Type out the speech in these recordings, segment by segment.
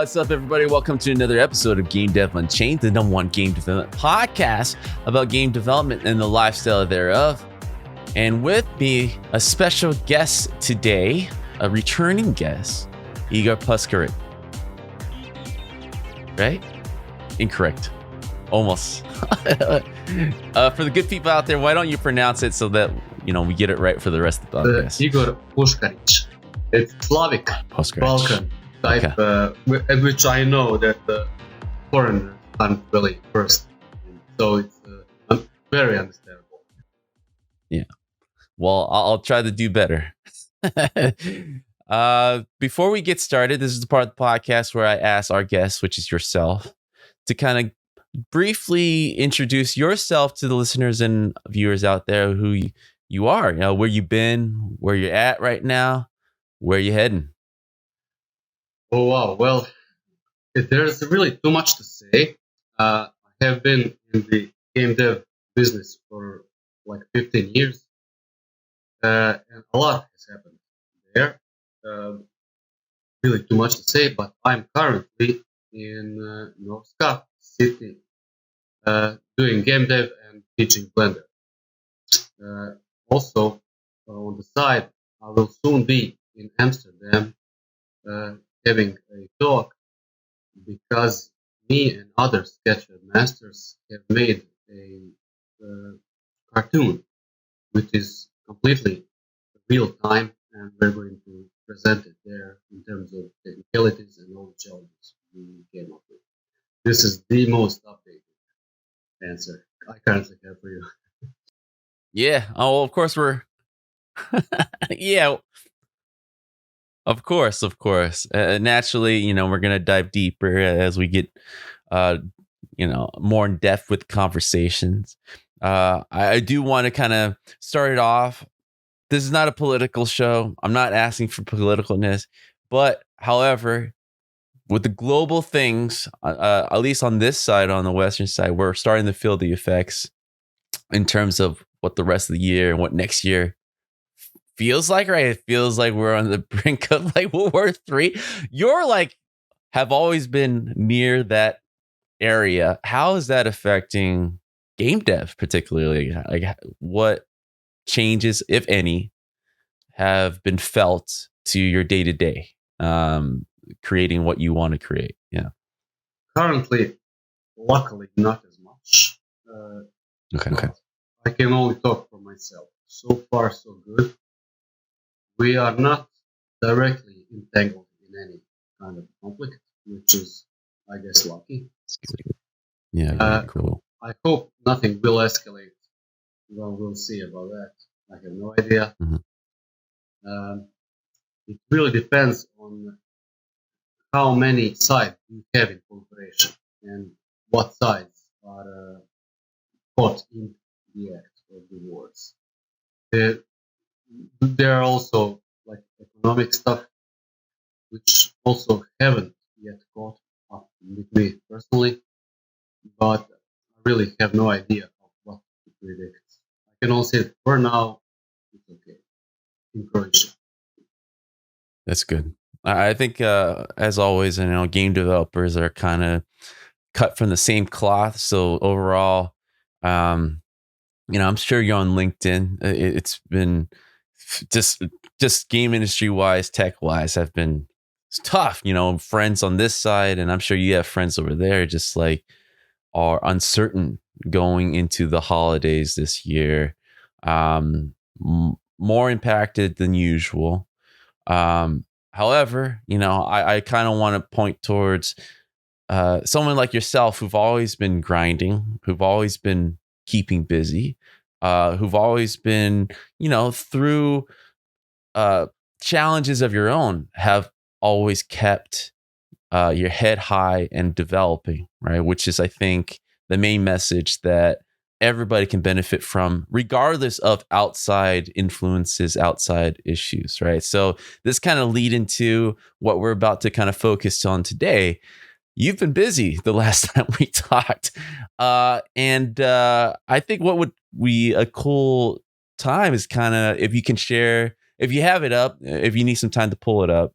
What's up, everybody? Welcome to another episode of Game Dev Unchained, the #1 game development podcast about game development and the lifestyle thereof. And with me, a special guest today, a returning guest, Igor Puskaric. Right? Incorrect. Almost. For the good people out there, why don't you pronounce it so that we get it right for the rest of the podcast? Igor Puskaric. It's Slavic Balkan type, which I know that foreigners aren't really first, so it's very understandable. Yeah. Well, I'll try to do better. Before we get started, this is the part of the podcast where I ask our guest, which is yourself, to kind of briefly introduce yourself to the listeners and viewers out there, who you are, where you've been, where you're at right now, where you heading. Oh, wow. Well, there's really too much to say. I have been in the game dev business for like 15 years, and a lot has happened there. Really too much to say, but I'm currently in Norska City doing game dev and teaching Blender. Also, on the side, I will soon be in Amsterdam having a talk, because me and other sketchfab masters have made a cartoon which is completely real time, and we're going to present it there in terms of technicalities and all the challenges we came up with. This is the most updated answer I currently have for you. Yeah. Oh, of course we're. Yeah. Of course. Naturally, we're gonna dive deeper as we get, more in depth with conversations. I do want to kind of start it off. This is not a political show. I'm not asking for politicalness, but however, with the global things, at least on this side, on the Western side, we're starting to feel the effects in terms of what the rest of the year and what next year feels like, right? It feels like we're on the brink of like World War III. You're like, have always been near that area. How is that affecting game dev, particularly? Like, what changes, if any, have been felt to your day to day, creating what you want to create? Yeah. Currently, luckily, not as much. Okay. I can only talk for myself. So far, so good. We are not directly entangled in any kind of conflict, which is, I guess, lucky. Yeah, very cool. I hope nothing will escalate. Well, we'll see about that. I have no idea. Mm-hmm. It really depends on how many sides you have in cooperation and what sides are caught in the act of the wars. There are also like economic stuff, which also haven't yet caught up with me personally, but I really have no idea of what to predict. I can only say for now, it's okay in Croatia. That's good. I think, as always, game developers are kind of cut from the same cloth. So overall, I'm sure you're on LinkedIn. It's been just game industry wise, tech wise, have been tough. Friends on this side, and I'm sure you have friends over there, just like are uncertain going into the holidays this year. More impacted than usual. However, I kind of want to point towards someone like yourself, who've always been grinding, who've always been keeping busy, who've always been, through challenges of your own, have always kept your head high and developing, right? Which is, I think, the main message that everybody can benefit from, regardless of outside influences, outside issues, right? So this kind of lead into what we're about to kind of focus on today. You've been busy the last time we talked. And I think what would be a cool time is kind of, if you can share, if you have it up, if you need some time to pull it up,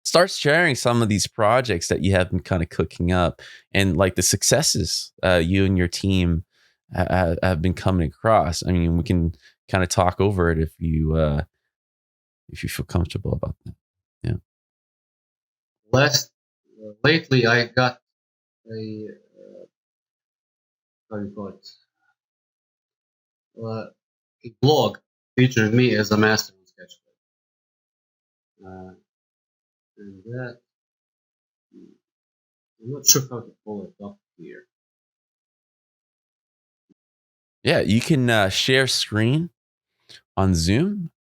start sharing some of these projects that you have been kind of cooking up, and like the successes you and your team have been coming across. I mean, we can kind of talk over it if you feel comfortable about that. Yeah. Lately, I got a how do you call it? A blog featuring me as a master on sketchfab. And that I'm not sure how to pull it up here. Yeah, you can share screen on Zoom.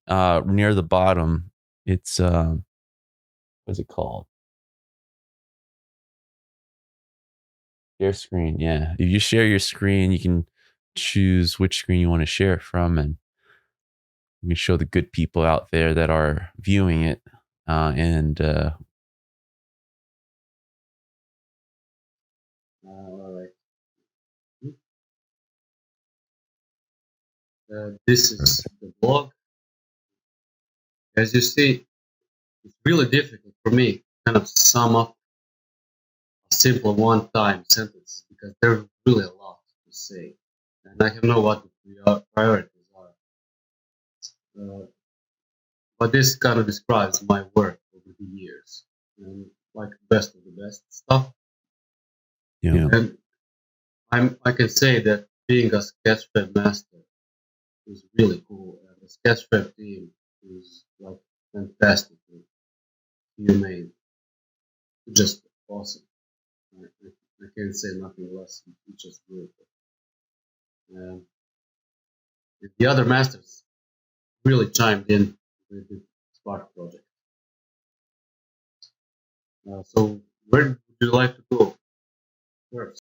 Near the bottom, it's what's it called? Share screen. Yeah, if you share your screen, you can choose which screen you want to share it from, and you can show the good people out there that are viewing it. And All right. This is the blog. As you see, it's really difficult for me to kind of sum up a simple one-time sentence because there's really a lot to say, and I don't know what the priorities are. But this kind of describes my work over the years, and like best of the best stuff. yeah. And I can say that being a sketchfab master is really cool, and the sketchfab team is like fantastically humane, just awesome. I can't say nothing less. It's just beautiful. Um, the other masters really chimed in with the Spark project. So where would you like to go first?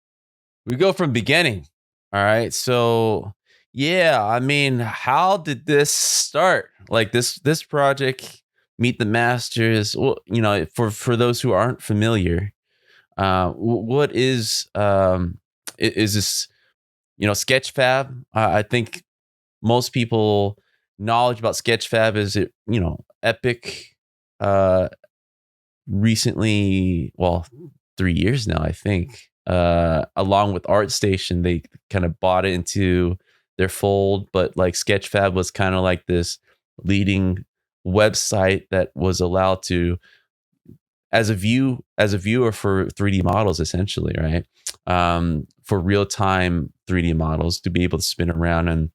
We go from beginning. All right. So yeah, I mean, how did this start? Like this project, Meet the Masters. Well, for those who aren't familiar, what is this? Sketchfab. I think most people knowledge about Sketchfab is it Epic. Recently, well, 3 years now, I think. Along with ArtStation, they kind of bought it into their fold, but like Sketchfab was kind of like this leading website that was allowed to as a viewer for 3D models, essentially, right? For real time 3D models to be able to spin around. And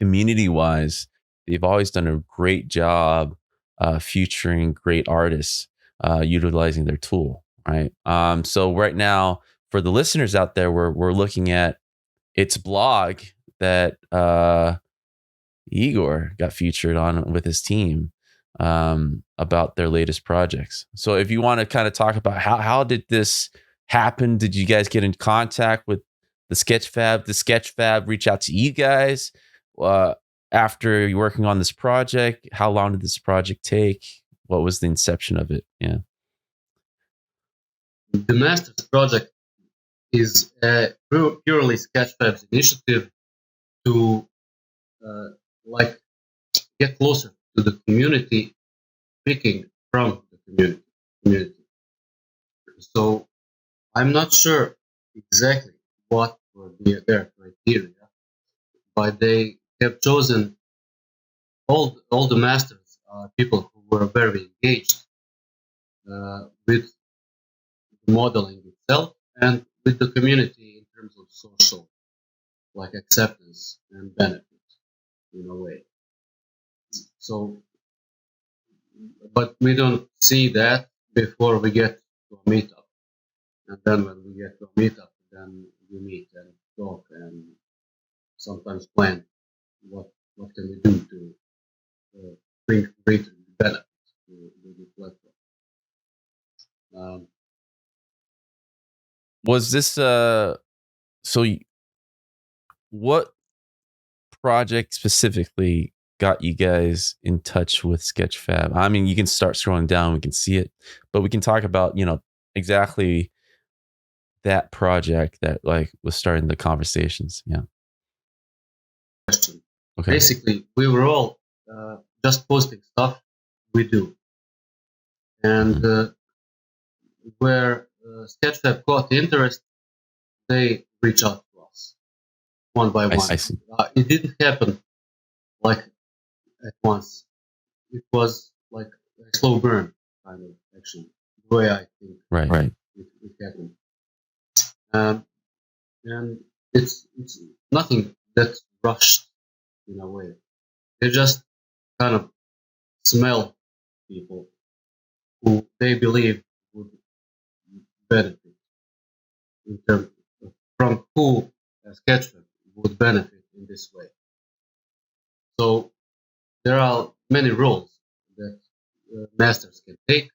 community wise, they've always done a great job featuring great artists utilizing their tool, right? So right now, for the listeners out there, we're looking at its blog that Igor got featured on with his team about their latest projects. So if you want to kind of talk about how did this happen? Did you guys get in contact with the Sketchfab? The Sketchfab reach out to you guys uh, after you're working on this project? How long did this project take? What was the inception of it? Yeah. The Masters project is purely Sketchfab's initiative to like get closer to the community, picking from the community. So I'm not sure exactly what were their criteria, but they have chosen all the masters are people who were very engaged with the modeling itself and with the community in terms of social, like acceptance and benefit in a way. So, but we don't see that before we get to a meetup, and then when we get to a meetup, then we meet and talk and sometimes plan what can we do to bring greater benefit to the platform. Was this what project specifically got you guys in touch with Sketchfab? I mean, you can start scrolling down, we can see it, but we can talk about, exactly that project that like was starting the conversations. Yeah. Question. Okay. Basically, we were all just posting stuff we do, and where sketchfab caught interest, they reach out to us one by I one. see. It didn't happen like at once. It was like a slow burn kind of action, the way I think Right. it happened. And it's nothing that's rushed in a way. They just kind of smell people who they believe would benefit in terms of from who a sketchfab would benefit in this way. So there are many roles that masters can take.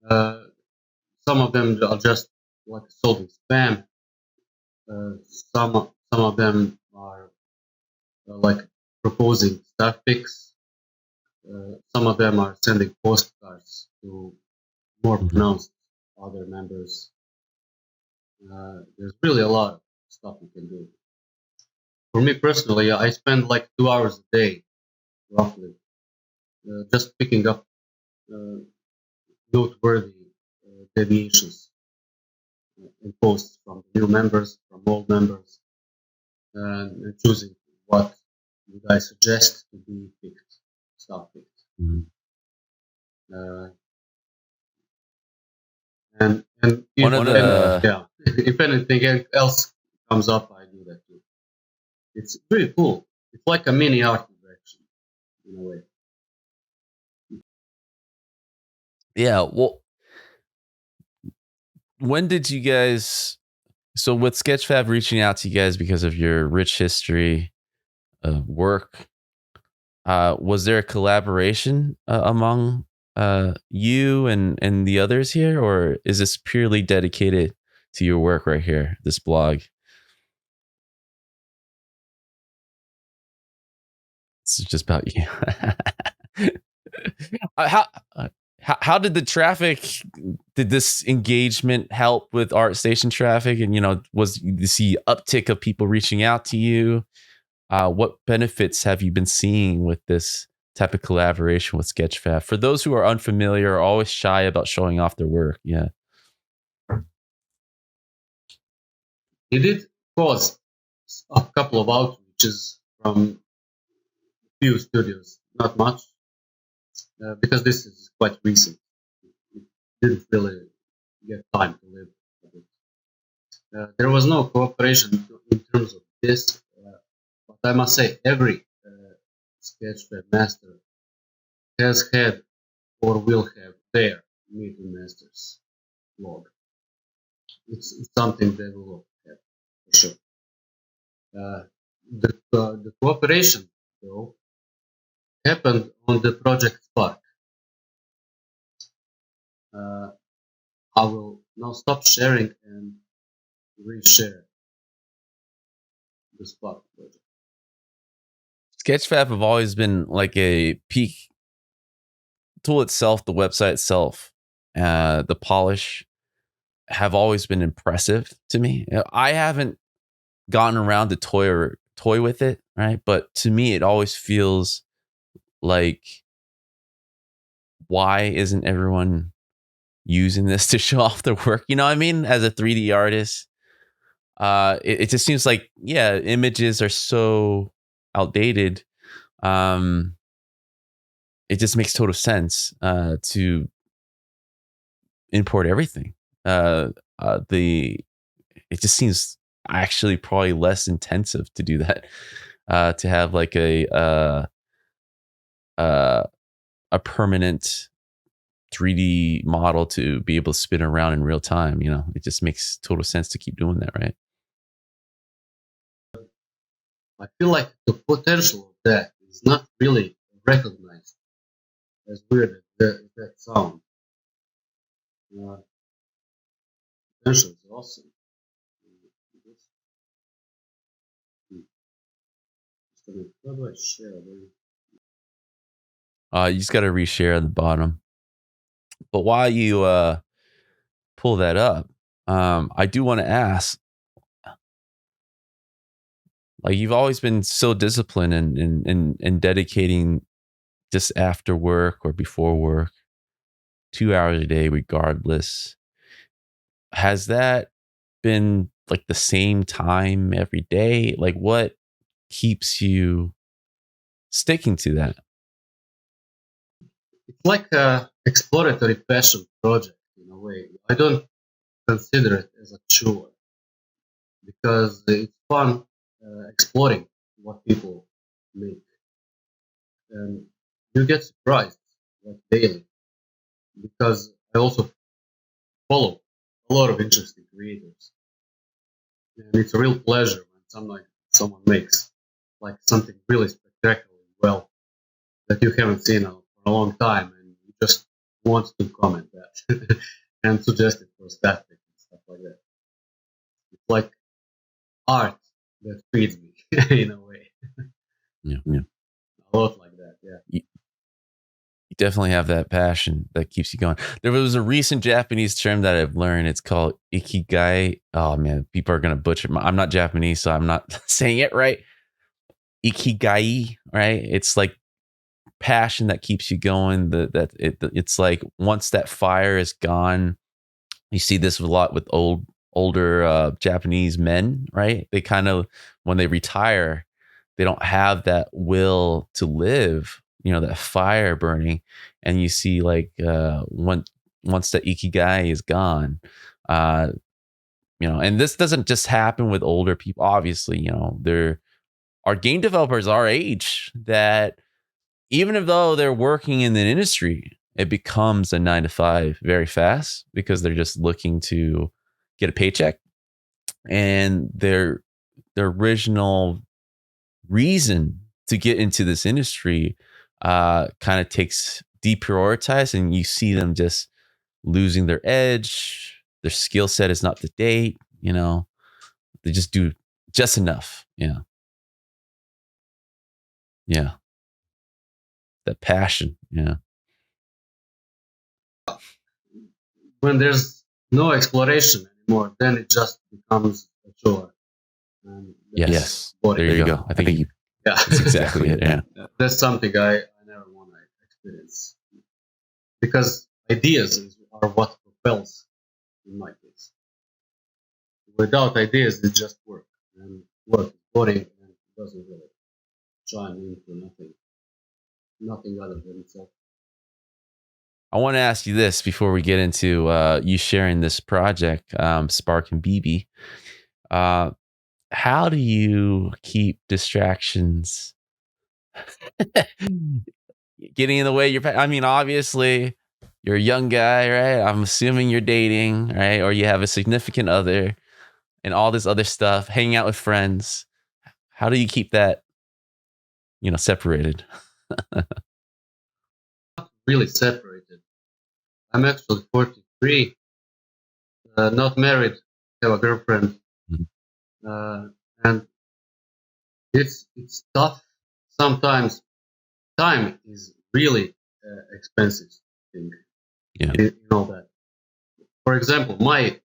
Uh, some of them are just like solving spam. Some of them are like proposing staff picks. Some of them are sending postcards to more pronounced other members. There's really a lot of stuff you can do. For me personally, I spend like 2 hours a day, roughly, just picking up noteworthy deviations in posts from new members, from old members, and choosing what would I suggest to be picked, staff picked. Uh, and if, One of the yeah, if anything else comes up, I do that too. It's really cool. It's like a mini art direction in a way. yeah. Well, when did you guys? So with Sketchfab reaching out to you guys because of your rich history of work, was there a collaboration among you and the others here, or is this purely dedicated to your work right here, this blog? It's just about you. Uh, how, uh, how did the traffic? Did this engagement help with ArtStation traffic? And was you see uptick of people reaching out to you? What benefits have you been seeing with this type of collaboration with Sketchfab? For those who are unfamiliar, are always shy about showing off their work. Yeah. He did cause a couple of outreaches from few studios, not much, because this is quite recent. It didn't really get time to live. There was no cooperation in terms of this, but I must say every Sketchfab master has had or will have their Meet the Masters blog. It's something they will have for sure. The cooperation, though, happened on the Project Spark. I will now stop sharing and reshare the Spark project. Sketchfab have always been like a peak tool itself, the website itself, the polish have always been impressive to me. I haven't gotten around to toy with it, right? But to me, it always feels like, why isn't everyone using this to show off their work? You know what I mean? As a 3D artist, it just seems like, yeah, images are so outdated. It just makes total sense to import everything. It just seems actually probably less intensive to do that. To have like a permanent 3D model to be able to spin around in real time. It just makes total sense to keep doing that, right? I feel like the potential of that is not really recognized, as weird as that sounds. Potential is awesome. How do I share? You just got to reshare at the bottom. But while you pull that up, I do want to ask, like, you've always been so disciplined and dedicating just after work or before work. 2 hours a day regardless. Has that been like the same time every day? Like what keeps you sticking to that? It's like a exploratory passion project in a way. I don't consider it as a chore because it's fun exploring what people make, and you get surprised like daily because I also follow a lot of interesting creators, and it's a real pleasure when someone makes like something really spectacular well that you haven't seen for a long time, and you just want to comment that and suggest it for static and stuff like that. It's like art that feeds me in a way, Yeah, yeah. a lot like that. Yeah. You definitely have that passion that keeps you going. There was a recent Japanese term that I've learned. It's called ikigai. Oh man, people are gonna butcher. I'm not Japanese, so I'm not saying it right. Ikigai, right? It's like passion that keeps you going. It's like once that fire is gone, you see this a lot with older Japanese men, right? They kind of when they retire, they don't have that will to live, that fire burning, and you see like once the ikigai is gone, uh, and this doesn't just happen with older people. Obviously, there are game developers our age that even though they're working in the industry, it becomes a 9 to 5 very fast because they're just looking to get a paycheck, and their original reason to get into this industry kind of takes deprioritized, and you see them just losing their edge. Their skill set is not to date. They just do just enough. Yeah, yeah, that passion. Yeah, When there's no exploration anymore, then it just becomes a chore. And yes. boring. There you go. I think yeah, that's exactly it. Yeah. That's something I never want to experience because ideas are what propels in my case. Without ideas, it's just work, and work is boring and it doesn't really chime into nothing other than itself. I want to ask you this before we get into you sharing this project, Spark and Bibi. How do you keep distractions getting in the way? I mean, obviously, you're a young guy, right? I'm assuming you're dating, right? Or you have a significant other and all this other stuff, hanging out with friends. How do you keep that, separated? Really separated. I'm actually 43, not married, have a girlfriend, Mhm. and it's tough. Sometimes time is really expensive thing. Yeah. You know that. For example, my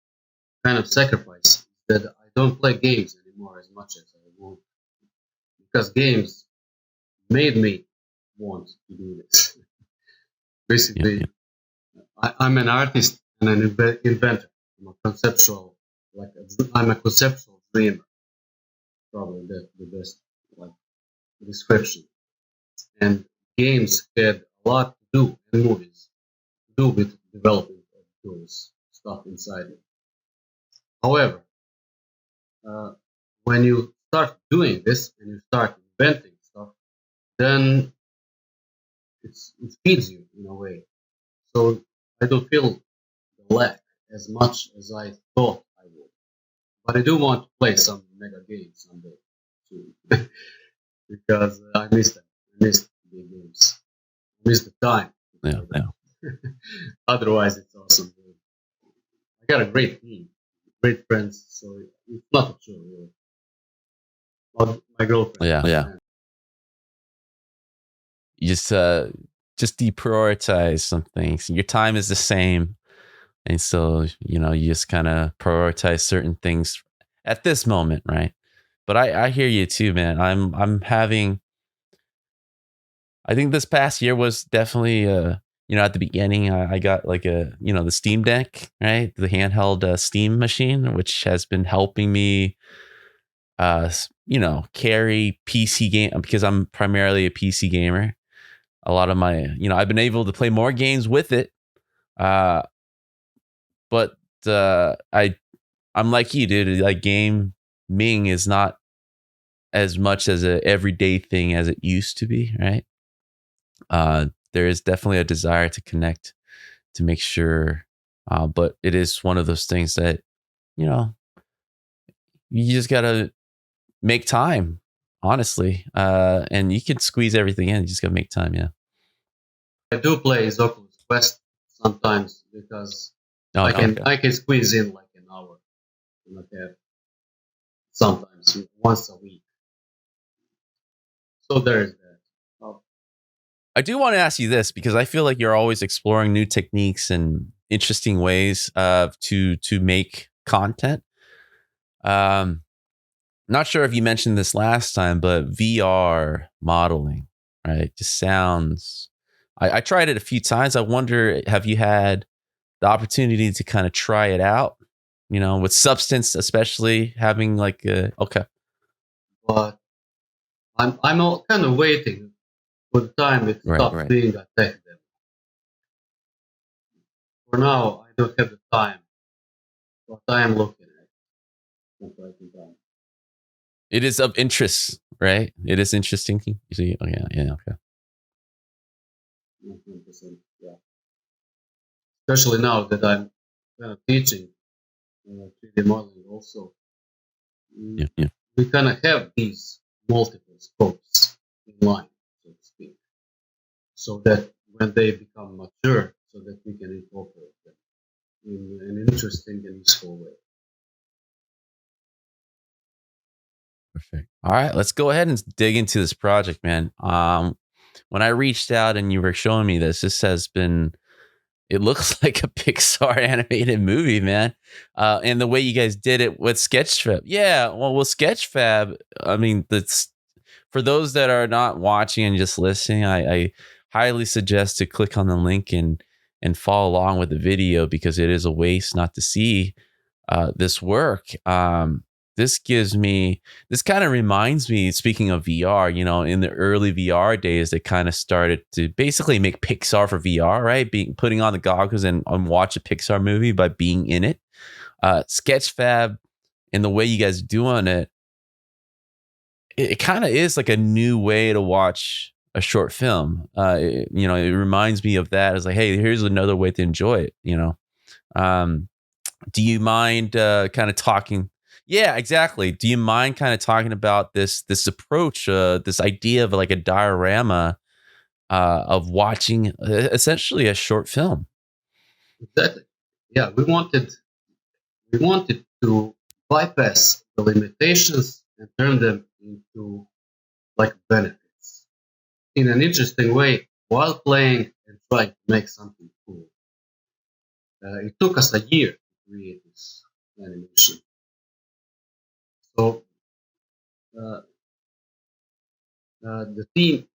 kind of sacrifice is that I don't play games anymore as much as I want because games made me want to do this. Basically, Yeah. I'm an artist and an inventor. I'm a conceptual, I'm a conceptual dreamer. Probably the best like description. And games had a lot to do, and movies to do with developing of those stuff inside it. However, uh, when you start doing this and you start inventing stuff, then it feeds you in a way. So I don't feel the lack as much as I thought I would. But I do want to play some mega games someday soon because I miss them. I miss big games. I miss the time. Yeah. Otherwise, it's awesome. I got a great team, great friends, so it's not a chore really. Well, my girlfriend. Yeah. You just deprioritize some things. Your time is the same, and so you just kind of prioritize certain things at this moment, right? But I hear you too, man. I'm having. I think this past year was definitely at the beginning, I got like the Steam Deck, right? The handheld Steam machine, which has been helping me, carry PC game because I'm primarily a PC gamer. A lot of my, I've been able to play more games with it. Uh, but I'm like you, dude. Like gaming is not as much as a everyday thing as it used to be, right? There is definitely a desire to connect to make sure, but it is one of those things that you know you just gotta make time, honestly, and you can squeeze everything in. You just gotta make time, yeah. I do play Oculus Quest sometimes because Oh, okay. I can squeeze in like an hour and a half sometimes once a week. So there is that. Oh, I do want to ask you this because I feel like you're always exploring new techniques and interesting ways to make content. Um, Not sure if you mentioned this last time, but VR modeling, right? Just sounds. I tried it a few times. I wonder, have you had the opportunity to kind of try it out? With substance, especially having like a okay, but I'm all kind of waiting for the time it right, stops being a tech demo. For now, I don't have the time, but I am looking at it from time to time. it is of interest, right? It is interesting. You see, oh yeah, okay. 100%, yeah. Especially now that I'm kind of teaching 3D modeling also. Yeah, yeah. We kind of have these multiple scopes in line, so to speak, so that when they become mature, so that we can incorporate them in an interesting and useful way. Perfect. All right, let's go ahead and dig into this project, man. When I reached out and you were showing me this has been. It looks like a Pixar animated movie, man. And the way you guys did it with Sketchfab, yeah. Well, with Sketchfab, I mean, that's for those that are not watching and just listening. I highly suggest to click on the link and follow along with the video because it is a waste not to see this work. This kind of reminds me, speaking of VR, in the early VR days, they kind of started to basically make Pixar for VR, right? Putting on the goggles and watch a Pixar movie by being in it. Sketchfab and the way you guys doing it kind of is like a new way to watch a short film. It reminds me of that as like, hey, here's another way to enjoy it, Um, do you mind kind of talking? Yeah, exactly. Do you mind kind of talking about this approach, this idea of like a diorama of watching essentially a short film? Exactly. Yeah, we wanted to bypass the limitations and turn them into like benefits in an interesting way while playing and trying to make something cool. It took us a year to create this animation. So uh, the team,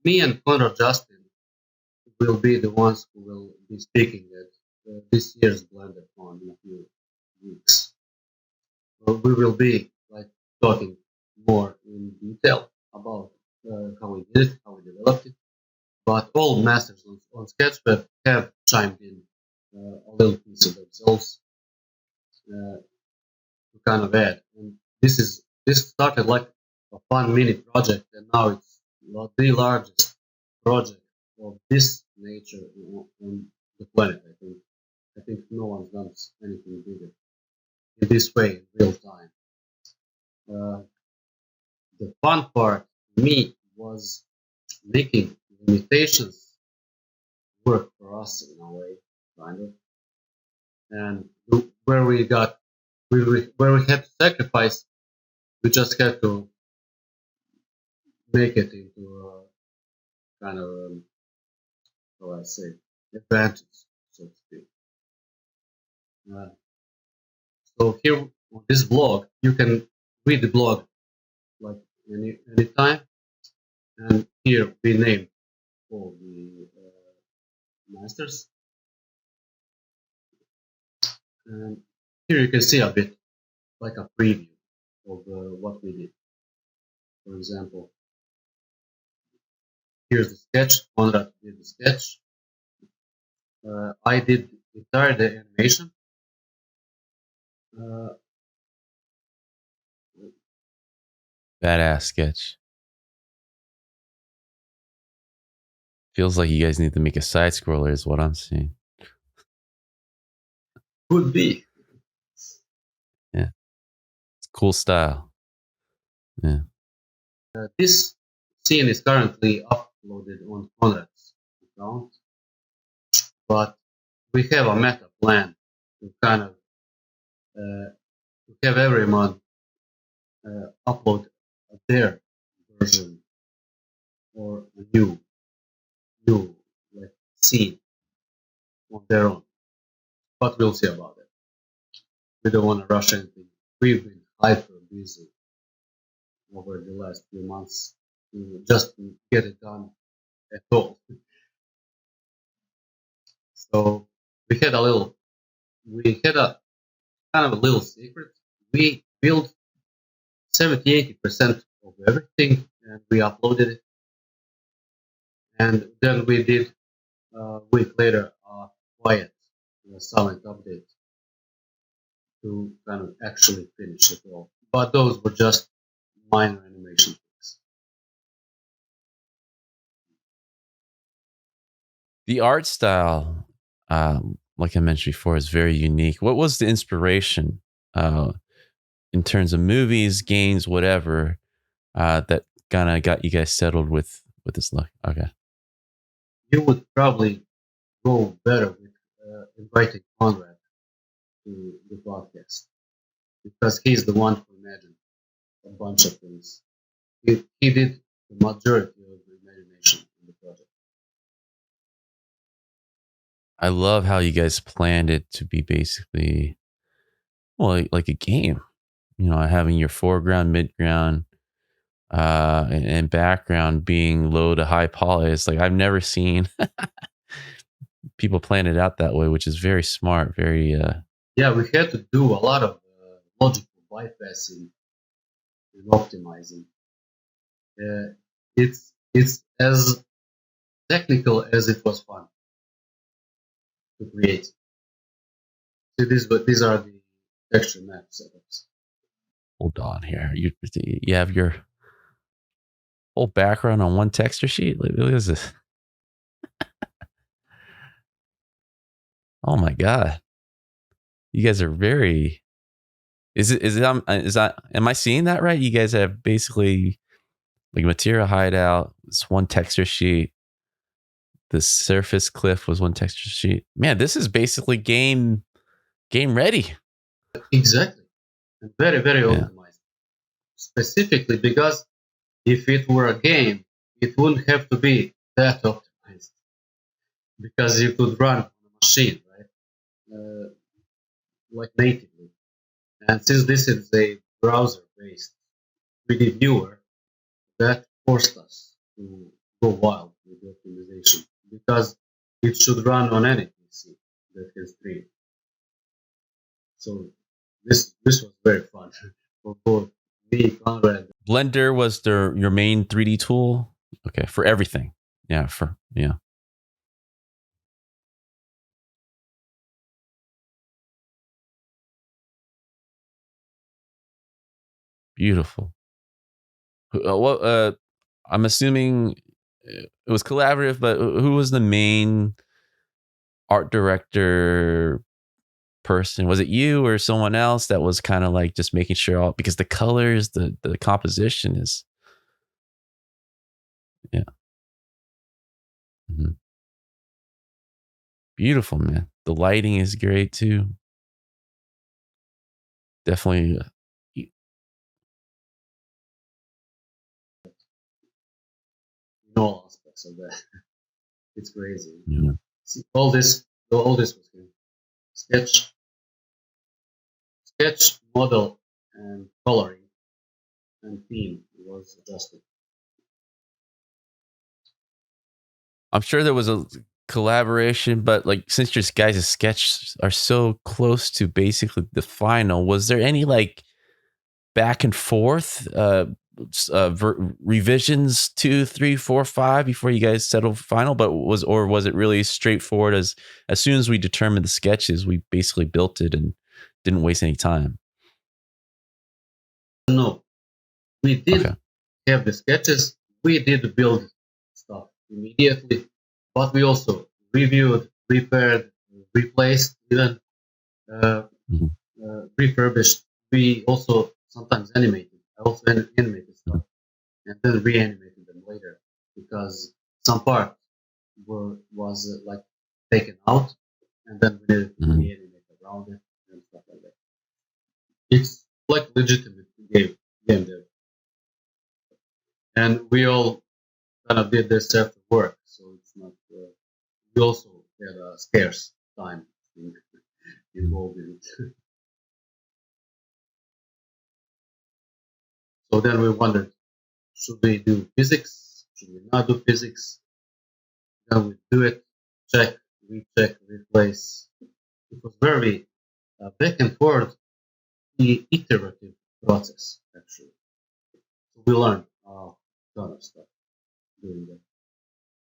me and Conrad Justin will be the ones who will be speaking at this year's BlenderCon in a few weeks. We will be like talking more in detail about how we did it, how we developed it. But all masters on Sketchfab have chimed in a little piece of themselves uh, to kind of add. And this started like a fun mini project, and now it's the largest project of this nature on the planet. I think no one's done anything bigger in this way in real time. Uh, the fun part to me was making limitations work for us in a way, kind of, and where we got where we had to sacrifice, we just had to make it into a kind of how I say advantage, so to speak. Uh, so here on this blog, you can read the blog like any time, and here we name all the masters. And here you can see a bit like a preview of what we did. For example, here's the sketch. Konrad did the sketch. I did entire the animation. Uh, Badass sketch. Feels like you guys need to make a side scroller, is what I'm seeing. could be. Yeah. It's cool style. Yeah. This scene is currently uploaded on Konrad's account, but we have a meta plan to kind of to have everyone upload their version or a new like scene on their own. But we'll see about it. We don't want to rush anything. We've been hyper busy over the last few months to just get it done at all. So we had a kind of a little secret. We built 70-80% of everything and we uploaded it. And then we did a week later a quiet, silent update to kind of actually finish it all. But those were just minor animation things. The art style, like I mentioned before, is very unique. What was the inspiration in terms of movies, games, whatever, that kind of got you guys settled with this look? Okay. You would probably go better with inviting Conrad to the podcast because he's the one who imagined a bunch of things. He did the majority of the imagination in the project. I love how you guys planned it to be basically, well, like a game, having your foreground, midground, and background being low to high poly. It's like I've never seen people plan it out that way, which is very smart. Very, Yeah, we had to do a lot of logical bypassing and optimizing. It's as technical as it was fun to create. So these are the texture map setups. hold on here. You have your whole background on one texture sheet. Look at this. Oh my god, you guys are very. Is that am I seeing that right? You guys have basically like material hideout. It's one texture sheet. The surface cliff was one texture sheet. Man, this is basically game ready. Exactly, and very Yeah. optimized. Specifically because if it were a game, it wouldn't have to be that optimized because you could run on a machine, right? Like natively. And since this is a browser-based 3D viewer, that forced us to go wild with the optimization because it should run on any PC that can stream. So this was very fun for both me, Conrad. Blender was your main 3D tool. Okay, for everything. Yeah, beautiful. What I'm assuming it was collaborative, but who was the main art director person? Was it you or someone else that was kind of like just making sure all, because the colors, the composition is, yeah. Mhm. Beautiful, man. The lighting is great too. Definitely. In all aspects of that. It's crazy. Yeah. See, all this was him. Sketch, model, and coloring and theme was adjusted. I'm sure there was a collaboration, but like since your guys' sketches are so close to basically the final, was there any like back and forth revisions 2, 3, 4, 5 before you guys settled final? But was it really straightforward as soon as we determined the sketches, we basically built it and didn't waste any time? No, we Okay. did have the sketches. We did build stuff immediately, but we also reviewed, repaired, replaced, even uh, Mhm. refurbished. We also sometimes animated. I also animated stuff and then reanimated them later because some part was like taken out and then we needed to Mhm. reanimate around it and stuff like that. It's like legitimate game dev, and we all kind of did this after work, so it's not. We also had a scarce time involved in it. So then we wondered, should we do physics? Should we not do physics? Then we do it, check, recheck, replace. It was very back and forth, iterative process actually. So we learned a ton of stuff doing that.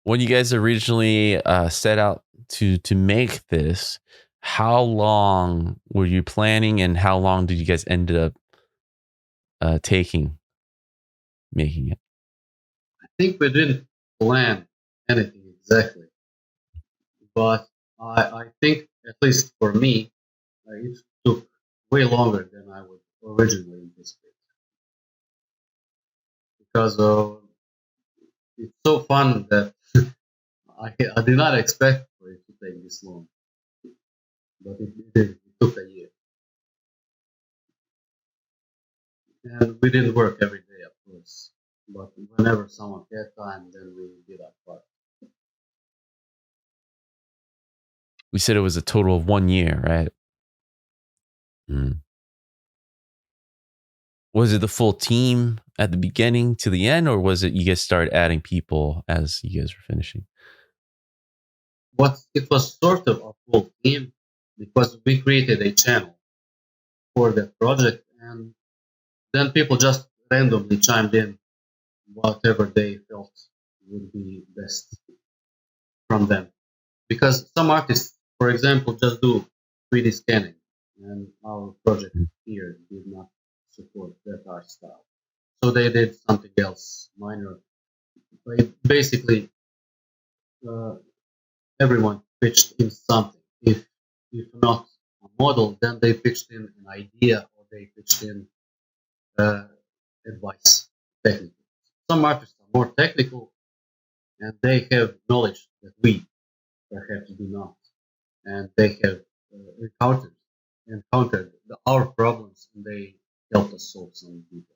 When you guys originally set out to make this, how long were you planning, and how long did you guys end up taking making it? I think we didn't plan anything exactly, but I think at least for me, it took way longer than I would originally anticipate because it's so fun that I did not expect for it to take this long, but it did. It took a year, and we didn't work every day, of course. But whenever someone had time, then we did our part. We said it was a total of 1 year, right? Mm. Was it the full team at the beginning to the end, or was it you guys started adding people as you guys were finishing? But it was sort of a full team because we created a channel for that project, and then people just randomly chimed in whatever they felt would be best from them. Because some artists, for example, just do 3D scanning, and our project Mm. here did not support that art style. So they did something else minor. Basically, uh, everyone pitched in something. If not a model, then they pitched in an idea or they pitched in uh, advice, technical. Some artists are more technical and they have knowledge that we perhaps do not, and they have encountered our problems and they helped us solve some details.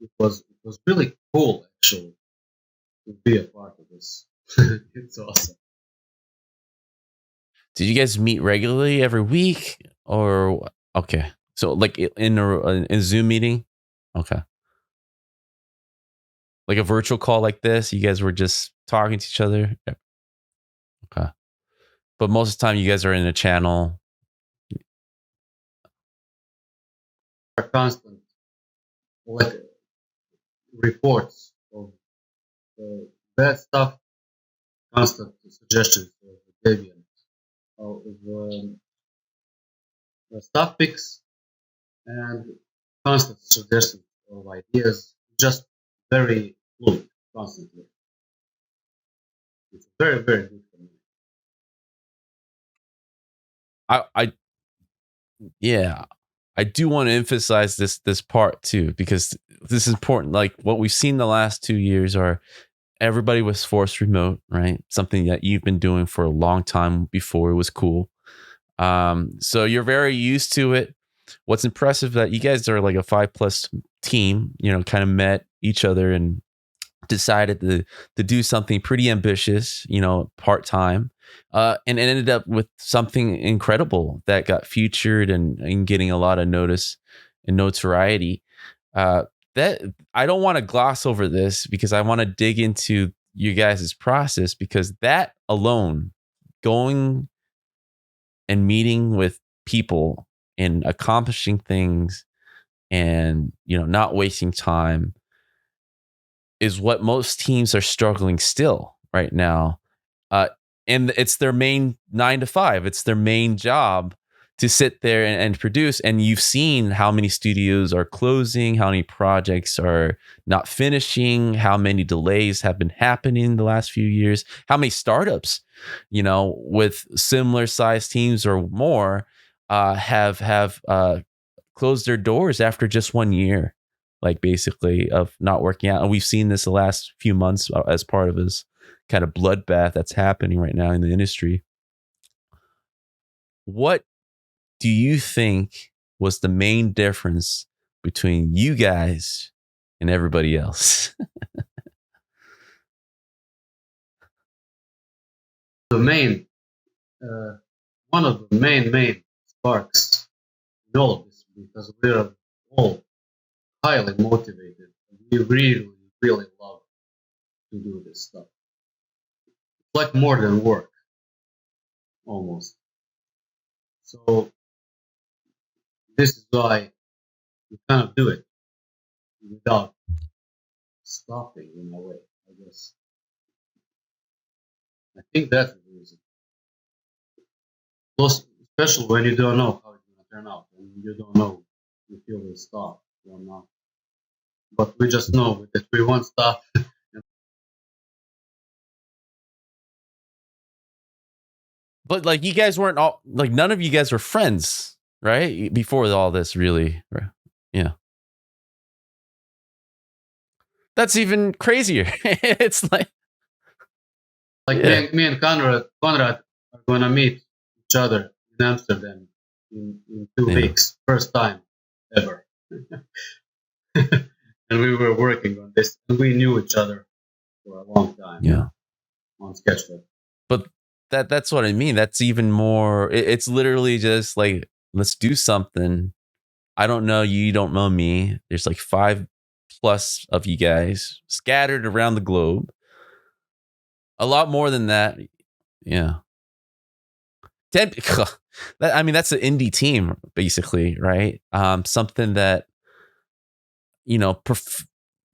It was really cool actually to be a part of this. It's awesome. Did you guys meet regularly every week, or okay? So like in a Zoom meeting, okay, like a virtual call like this, you guys were just talking to each other. Yeah. Okay, but most of the time you guys are in a channel. Our constant like reports of bad stuff, constant suggestions of Debian, of stuff picks, and constant suggestions of ideas. Just very fluid, constantly. It's very, very good for me. I yeah, I do want to emphasize this part too because this is important. Like what we've seen the last 2 years are everybody was forced remote, right? Something that you've been doing for a long time before it was cool. So you're very used to it. What's impressive that you guys are like a 5+ team, kind of met each other and decided to do something pretty ambitious, part time, and it ended up with something incredible that got featured and getting a lot of notice and notoriety. that I don't want to gloss over this because I want to dig into you guys' process, because that alone, going and meeting with people and accomplishing things and not wasting time, is what most teams are struggling still right now. Uh, and it's their main 9 to 5. It's their main job to sit there and produce. And you've seen how many studios are closing, how many projects are not finishing, how many delays have been happening in the last few years, how many startups, with similar size teams or more, have closed their doors after just 1 year, like basically of not working out. And we've seen this the last few months as part of this kind of bloodbath that's happening right now in the industry. What do you think was the main difference between you guys and everybody else? The main, one of the main sparks in all of this, because we're all highly motivated. We really love to do this stuff. It's like more than work, almost. So this is why we kind of do it without stopping in a way, I guess. I think that's the reason. Plus, especially when you don't know how it's going to turn out, and you don't know if you will stop or not. But we just know that we won't stop. But like, you guys weren't all like, none of you guys were friends, right? Before all this, really. Yeah. That's even crazier. It's like Me and Conrad are going to meet each other in Amsterdam in 2 weeks. First time ever. And we were working on this, and we knew each other for a long time. Yeah. On sketchfab. But that's what I mean. That's even more. It's literally just like, let's do something. I don't know you, you don't know me. There's like 5+ of you guys scattered around the globe. A lot more than that. Yeah. 10. I mean, that's an indie team, basically, right? Something that,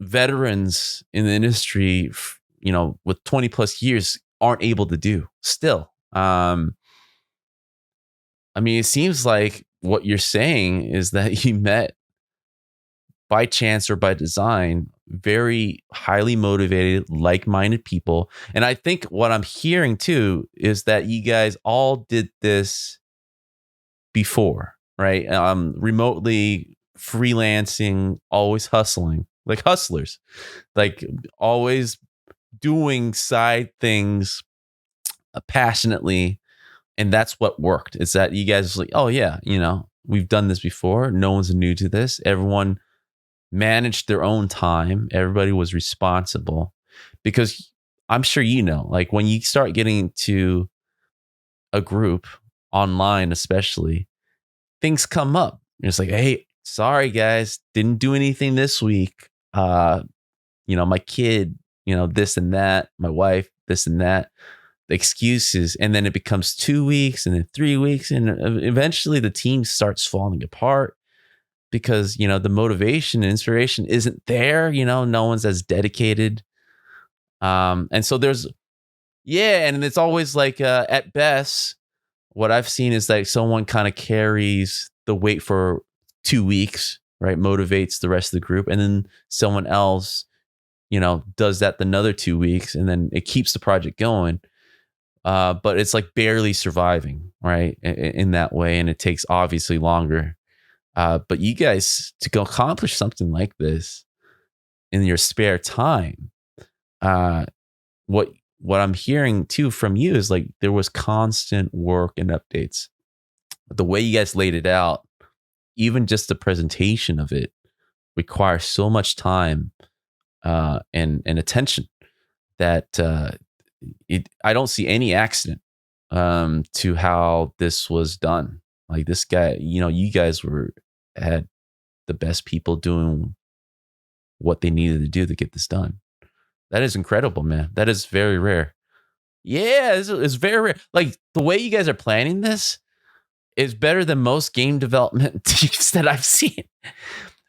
veterans in the industry, with 20+ years aren't able to do still. I mean, it seems like what you're saying is that you met by chance or by design very highly motivated, like-minded people. And I think what I'm hearing too is that you guys all did this before, right? Remotely freelancing, always hustling, like hustlers, like always doing side things passionately. And that's what worked. Is that you guys like, oh yeah, we've done this before. No one's new to this. Everyone managed their own time. Everybody was responsible, because I'm sure like when you start getting to a group online, especially, things come up. It's like, hey, sorry guys, didn't do anything this week. My kid, this and that, my wife, this and that, the excuses. And then it becomes 2 weeks and then 3 weeks. And eventually the team starts falling apart because, the motivation and inspiration isn't there. No one's as dedicated. And so and it's always like, at best, what I've seen is like someone kind of carries the weight for 2 weeks, right? Motivates the rest of the group. And then someone else, does that another 2 weeks, and then it keeps the project going. But it's like barely surviving, right? In that way. And it takes obviously longer. But you guys, to go accomplish something like this in your spare time, what I'm hearing too from you is like there was constant work and updates. But the way you guys laid it out, even just the presentation of it, requires so much time and attention that I don't see any accident to how this was done. Like this guy, you guys had the best people doing what they needed to do to get this done. That is incredible, man. That is very rare. Yeah, it's very rare. Like the way you guys are planning this is better than most game development teams that I've seen.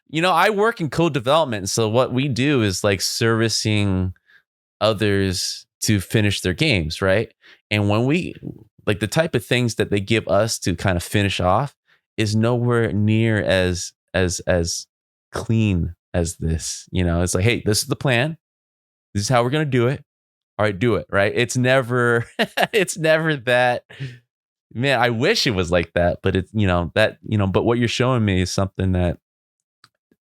You know, I work in code development, so what we do is like servicing others to finish their games, right? And when we like the type of things that they give us to kind of finish off is nowhere near as clean as this. You know, it's like, hey, this is the plan. This is how we're gonna do it. All right, do it. Right? It's never it's never that. Man, I wish it was like that, but it's but what you're showing me is something that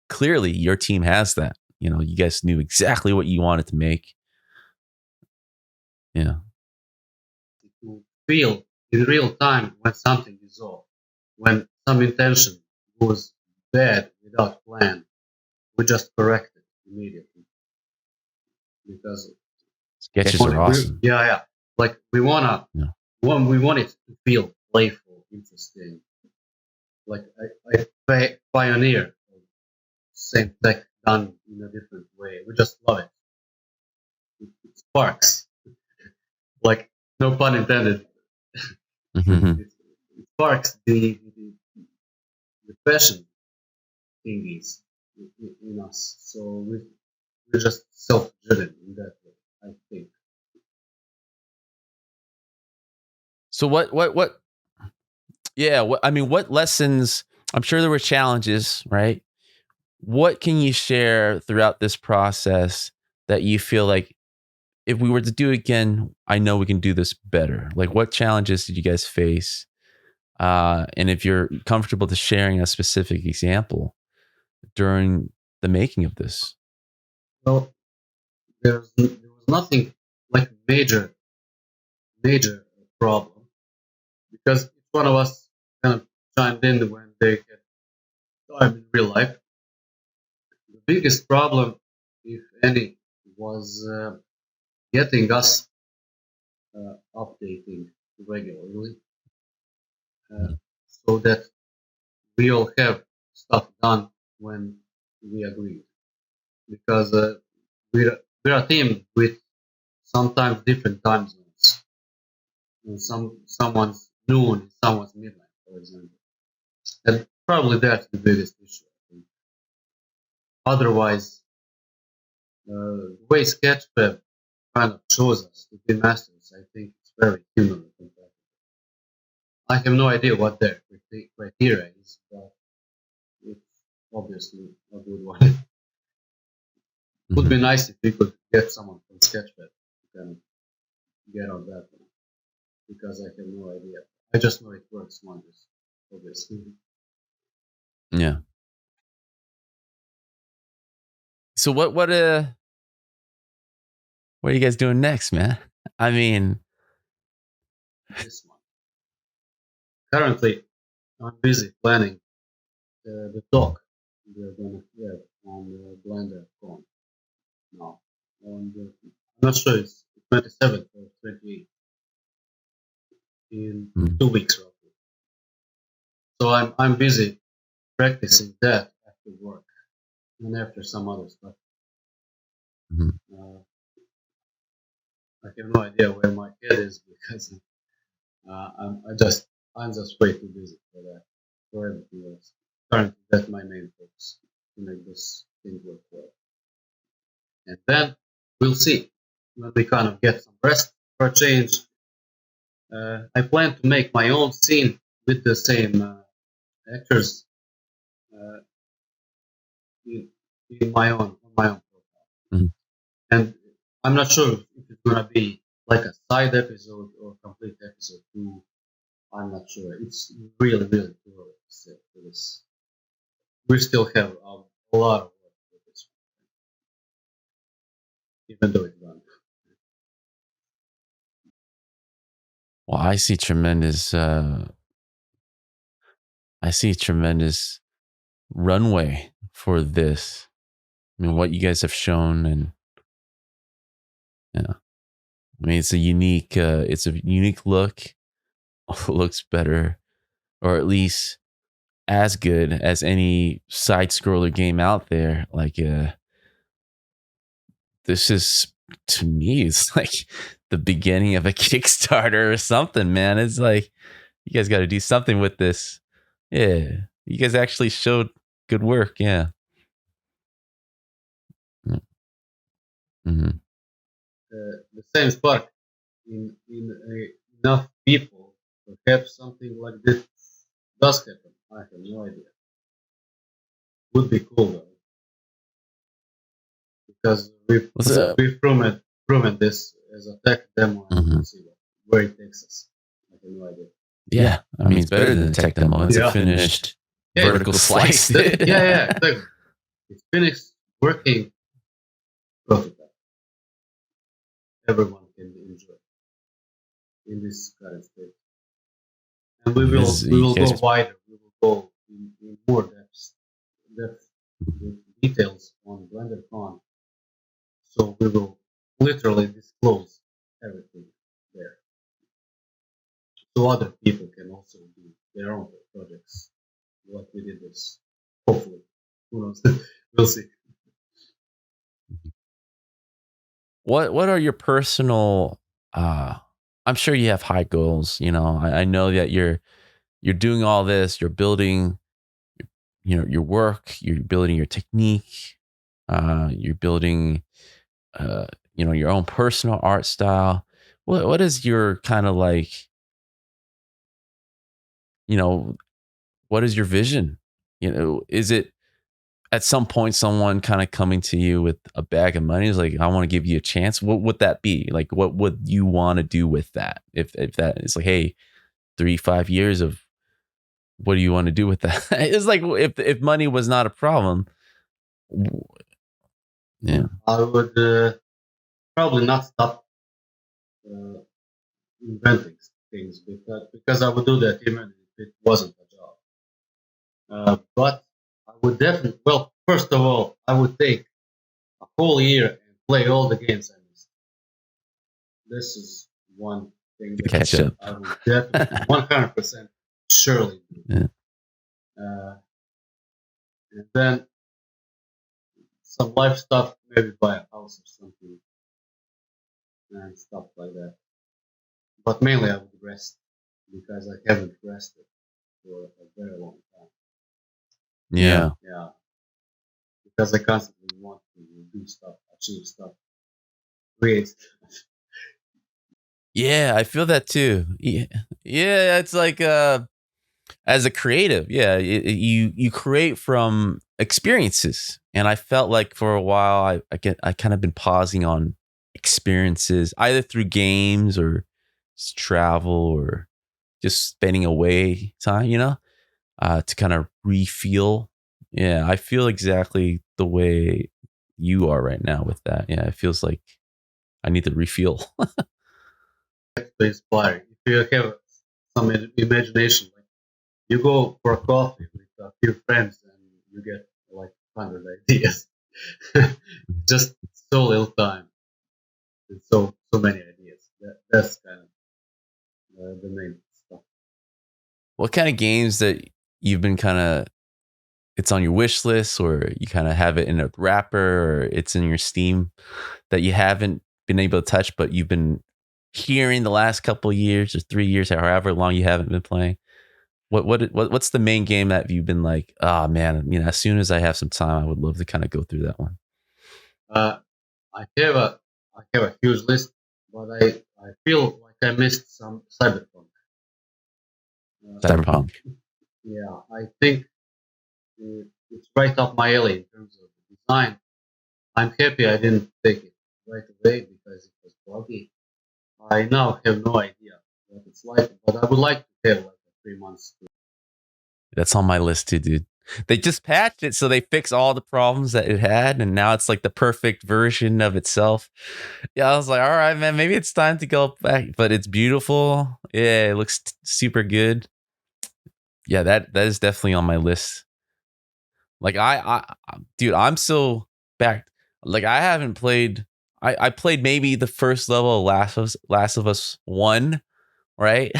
clearly your team has that. You know, you guys knew exactly what you wanted to make. Yeah. To feel in real time when something is off, when some intention goes bad without plan, we just correct it immediately because Sketches are awesome. yeah. Like we want it to feel playful, interesting. Like I pioneer same tech done in a different way. We just love it. It sparks. Like no pun intended. Mm-hmm. It sparks the passion thingies in us. So we're just self-driven in that way, I think. So what yeah, what lessons, I'm sure there were challenges, right? What can you share throughout this process that you feel like if we were to do it again, I know we can do this better? Like what challenges did you guys face? And if you're comfortable to sharing a specific example during the making of this. Well, there was nothing like major problem because each one of us kind of chimed in when they get time in real life. The biggest problem, if any, was getting us updating regularly so that we all have stuff done when we agree. Because we're a team with sometimes different time zones. And someone's noon, someone's midnight, for example. And probably that's the biggest issue, I think. Otherwise, the way sketchfab kind of shows us to be masters, I think it's very human. I have no idea what their criteria is, but it's obviously a good one. It would be nice if we could get someone from sketchfab to kind of get on that one, because I have no idea. I just know it works wonders, obviously. Yeah. So what are you guys doing next, man? I mean, This one. Currently, I'm busy planning the talk we're gonna have on Blender Con now. And I'm not sure it's 27th or 28th in 2 weeks roughly. So I'm busy practicing that after work and after some other stuff. I have no idea where my head is because I'm just way too busy for that, for everything else. Currently, that's my main focus, to make this thing work well. And then we'll see when we kind of get some rest for a change. I plan to make my own scene with the same actors in my own profile. And I'm not sure if it's gonna be like a side episode or complete episode 2. I'm not sure. It's really too early to say for this. We still have a lot of work for this one, even though it's done. Well, I see tremendous runway for this. I mean, what you guys have shown, and yeah, I mean, it's a unique look. It looks better, or at least as good as any side scroller game out there. Like, this is, to me, it's like the beginning of a Kickstarter or something, man. It's like, you guys got to do something with this. Yeah. You guys actually showed good work. Yeah. Mm-hmm. The same spark in enough people, perhaps something like this does happen. I have no idea. Would be cool though, because we've proven this as a tech demo, and we'll see where it takes us. I have no idea. Yeah, I mean, it's better than the tech demo. It's a finished vertical slice. Yeah, exactly. It's finished working prototype. Everyone can enjoy in this current state. And we will go wider. We will go in more depth with details on BlenderCon. So we will literally disclose everything there, so other people can also do their own projects. What we did this, hopefully, who knows? We'll see. What are your personal? I'm sure you have high goals. You know, I know that you're doing all this. You're building, your work. You're building your technique. You're building, your own personal art style. What is your kind of like? What is your vision? Is it at some point someone kind of coming to you with a bag of money is like, I want to give you a chance? What would that be? Like, what would you want to do with that? If that is like, hey, 3-5 years of, what do you want to do with that? It's like, if money was not a problem. Yeah. I would probably not stop inventing things because I would do that even if it wasn't a job. But I would definitely, well, first of all, I would take a whole year and play all the games I missed. This is one thing that catch up. I would definitely 100% surely do. Yeah. And then some life stuff, maybe buy a house or something and stuff like that. But mainly I would rest because I haven't rested for a very long time. Yeah. Because I constantly want to do stuff, achieve stuff, create stuff. Yeah, I feel that too. Yeah, it's like as a creative, yeah, you create from experiences, and I felt like for a while I kind of been pausing on experiences, either through games or just travel or just spending away time, to kind of refuel. Yeah, I feel exactly the way you are right now with that. Yeah, it feels like I need to refuel. To inspire. If you have some imagination, like you go for a coffee with a few friends and you get like 100 ideas. Just so little time and so many ideas. That's kind of the main stuff. What kind of games that you've been kind of, it's on your wish list, or you kind of have it in a wrapper, or it's in your Steam that you haven't been able to touch, but you've been hearing the last couple of years or 3 years, however long you haven't been playing? What's the main game that you've been like, oh man, as soon as I have some time, I would love to kind of go through that one? I have a huge list, but I feel like I missed some Cyberpunk. Cyberpunk. Yeah, I think it's right up my alley in terms of the design. I'm happy I didn't take it right away because it was buggy. I now have no idea what it's like, but I would like to have like 3 months. That's on my list too, dude. They just patched it, so they fix all the problems that it had, and now it's like the perfect version of itself. Yeah, I was like, all right, man, maybe it's time to go back. But it's beautiful. Yeah, it looks super good. Yeah, that is definitely on my list. Like dude, I'm still back. Like I haven't played. I played maybe the first level of Last of Us 1, right?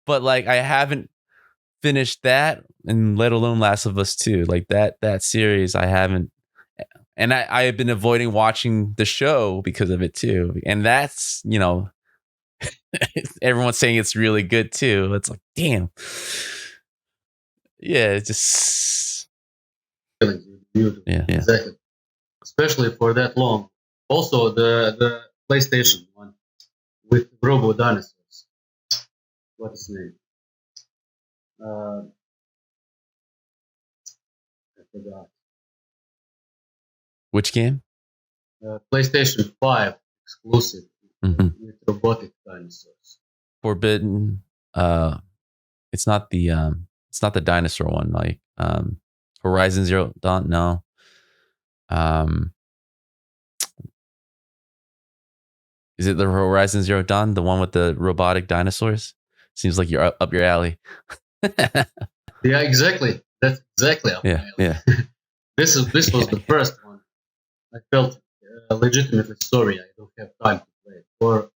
But like I haven't finished that, and let alone Last of Us 2. Like that series I haven't And I have been avoiding watching the show because of it too. And that's, everyone's saying it's really good too. It's like, damn. Yeah, it's just yeah. Exactly. Especially for that long. Also, the PlayStation one with Robo Dinosaurs. What's his name? I forgot. Which game? PlayStation 5 exclusive with robotic dinosaurs. Forbidden. It's not the dinosaur one. Like Horizon Zero Dawn. No. Is it the Horizon Zero Dawn, the one with the robotic dinosaurs? Seems like you're up your alley. Yeah, exactly. That's exactly up my alley. Yeah. This was the first one. I felt legitimately sorry I don't have time to play it, or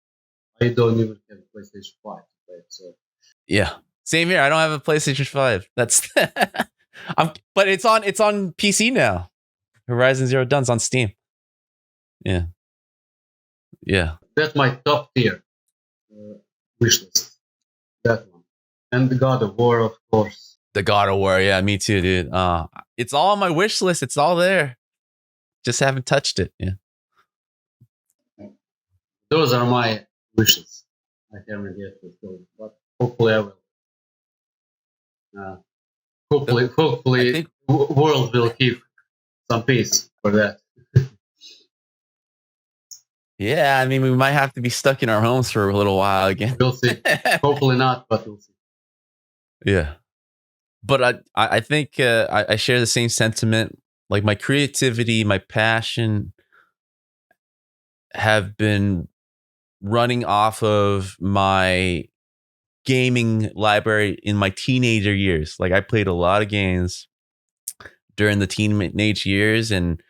I don't even have a PlayStation 5 to play it. So yeah, same here. I don't have a PlayStation 5. That's but it's on PC now. Horizon Zero Dawn's on Steam. Yeah. That's my top tier wish list. That one. And the God of War, of course. The God of War, yeah, me too, dude. It's all on my wish list. It's all there. Just haven't touched it. Yeah. Those are my wishes. I haven't yet fulfilled, but hopefully I will. Hopefully, world will keep some peace for that. Yeah, I mean, we might have to be stuck in our homes for a little while again. We'll see. Hopefully not, but we'll see. Yeah. But I think I share the same sentiment. Like my creativity, my passion have been running off of my gaming library in my teenager years. Like I played a lot of games during the teenage years and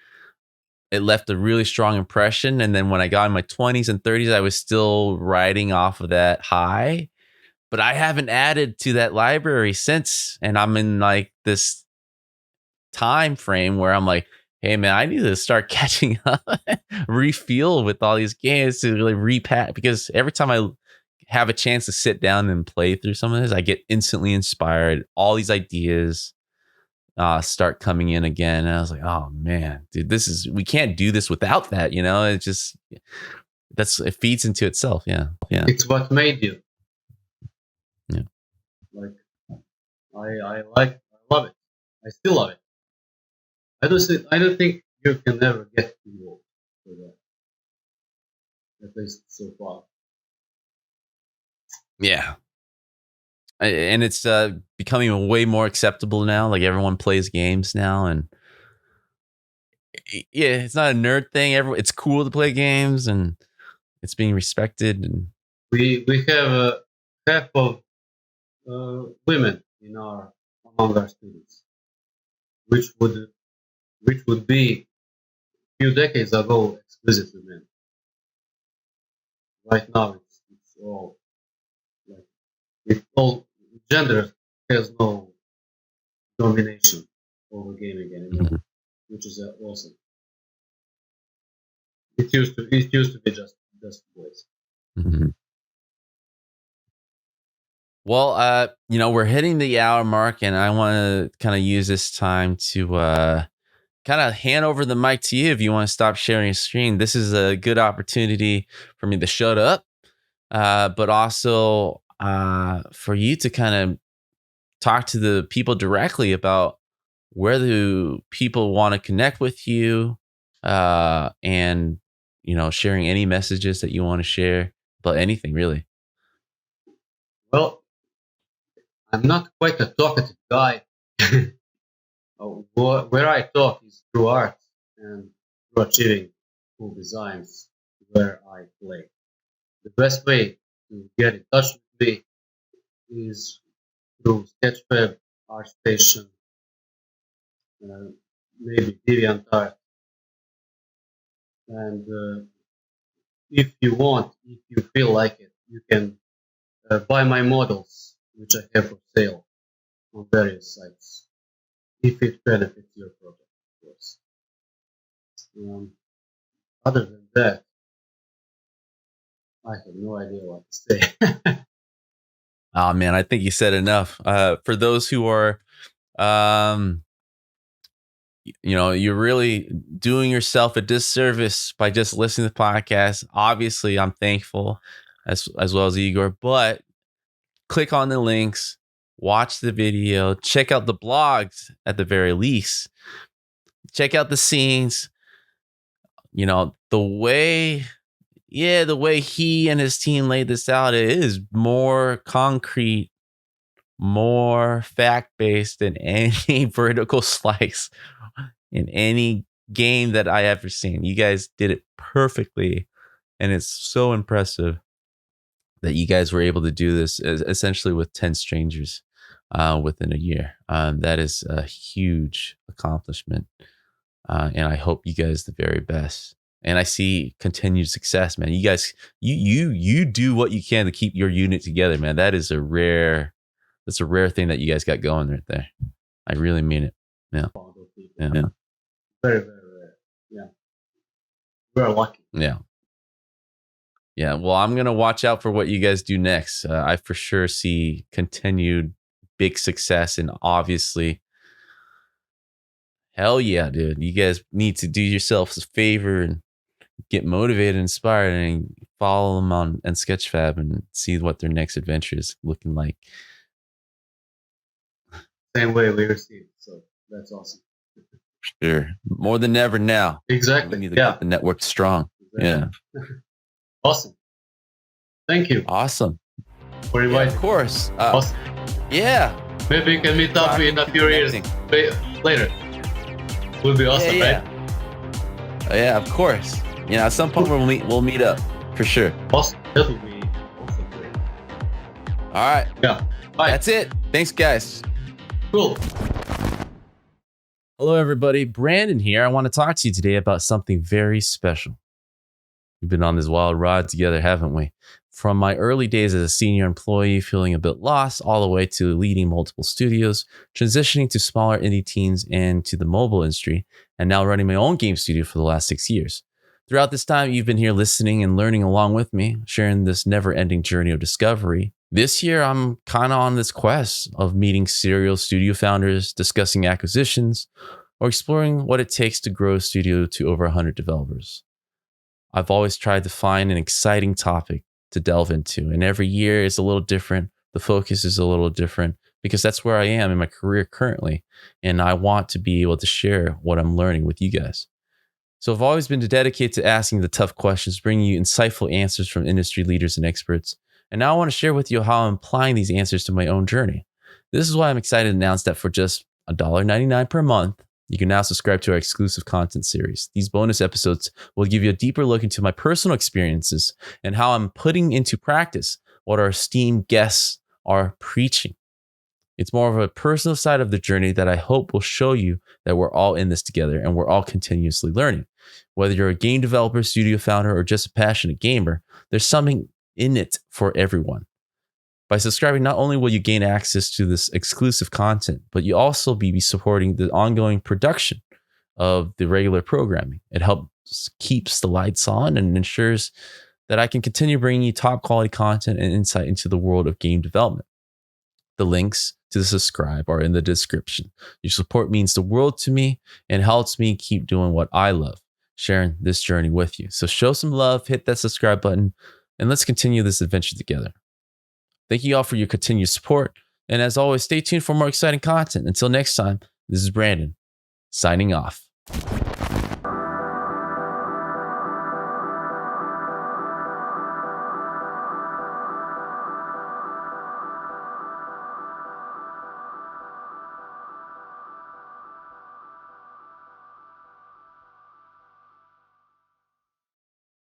it left a really strong impression. And then when I got in my 20s and 30s, I was still riding off of that high. But I haven't added to that library since. And I'm in like this time frame where I'm like, hey man, I need to start catching up, refuel with all these games to really repack. Because every time I have a chance to sit down and play through some of this, I get instantly inspired. All these ideas start coming in again. And I was like, oh man, dude, we can't do this without that. It just, it feeds into itself. Yeah. It's what made you. Yeah. Like, I love it. I still love it. I don't think you can ever get too old for that. At least so far. Yeah. And it's becoming way more acceptable now. Like everyone plays games now, and yeah, it's not a nerd thing. It's cool to play games, and it's being respected. And we have half of women among our students, which would be a few decades ago exclusively men. Right now, it's all like all gender has no domination over gaming anymore, which is awesome. It used to be just boys. Mm-hmm. Well, we're hitting the hour mark, and I want to kind of use this time to kind of hand over the mic to you if you want to stop sharing your screen. This is a good opportunity for me to shut up, but also for you to kind of talk to the people directly about where do people want to connect with you, and sharing any messages that you want to share about anything really. Well, I'm not quite a talkative guy. Where I talk is through art and through achieving cool designs where I play. The best way to get in touch with me is through sketchfab, ArtStation, maybe DeviantArt. And if you feel like it, you can buy my models, which I have for sale on various sites, if it benefits your project, of course. Um, Other than that, I have no idea what to say. Oh man, I think you said enough. For those who are, um, you're really doing yourself a disservice by just listening to the podcast. Obviously, I'm thankful as well as Igor, but click on the links, watch the video, check out the blogs at the very least, check out the scenes. The way he and his team laid this out, it is more concrete, more fact-based than any vertical slice in any game that I ever seen. You guys did it perfectly, and it's so impressive that you guys were able to do this essentially with 10 strangers within a year. That is a huge accomplishment, and I hope you guys the very best. And I see continued success, man. You guys, you do what you can to keep your unit together, man. That's a rare thing that you guys got going right there. I really mean it. Yeah. Yeah. Very, very rare. Yeah. We're lucky. Yeah. Yeah. Well, I'm going to watch out for what you guys do next. I for sure see continued big success, and obviously, hell yeah, dude. You guys need to do yourselves a favor and get motivated, inspired, and follow them on sketchfab and see what their next adventure is looking like. Same way we received. So that's awesome. Sure. More than ever now. Exactly. We need to get the network strong. Exactly. Yeah. Awesome. Thank you. Awesome. For inviting. Yeah, of course. Awesome. Yeah. Maybe you can meet up in a few years later. Would be awesome, right? Yeah, of course. At some point we'll meet up for sure. Awesome. That would be awesome. All right. Yeah. Bye. That's it. Thanks, guys. Cool. Hello, everybody. Brandon here. I want to talk to you today about something very special. We've been on this wild ride together, haven't we? From my early days as a senior employee, feeling a bit lost, all the way to leading multiple studios, transitioning to smaller indie teams and to the mobile industry, and now running my own game studio for the last 6 years. Throughout this time, you've been here listening and learning along with me, sharing this never-ending journey of discovery. This year, I'm kind of on this quest of meeting serial studio founders, discussing acquisitions, or exploring what it takes to grow a studio to over 100 developers. I've always tried to find an exciting topic to delve into, and every year is a little different. The focus is a little different because that's where I am in my career currently, and I want to be able to share what I'm learning with you guys. So I've always been dedicated to asking the tough questions, bringing you insightful answers from industry leaders and experts. And now I want to share with you how I'm applying these answers to my own journey. This is why I'm excited to announce that for just $1.99 per month, you can now subscribe to our exclusive content series. These bonus episodes will give you a deeper look into my personal experiences and how I'm putting into practice what our esteemed guests are preaching. It's more of a personal side of the journey that I hope will show you that we're all in this together and we're all continuously learning. Whether you're a game developer, studio founder, or just a passionate gamer, there's something in it for everyone. By subscribing, not only will you gain access to this exclusive content, but you also be supporting the ongoing production of the regular programming. It helps keeps the lights on and ensures that I can continue bringing you top quality content and insight into the world of game development. The links to subscribe are in the description. Your support means the world to me and helps me keep doing what I love, sharing this journey with you. So show some love, hit that subscribe button, and let's continue this adventure together. Thank you all for your continued support. And as always, stay tuned for more exciting content. Until next time, this is Brandon, signing off.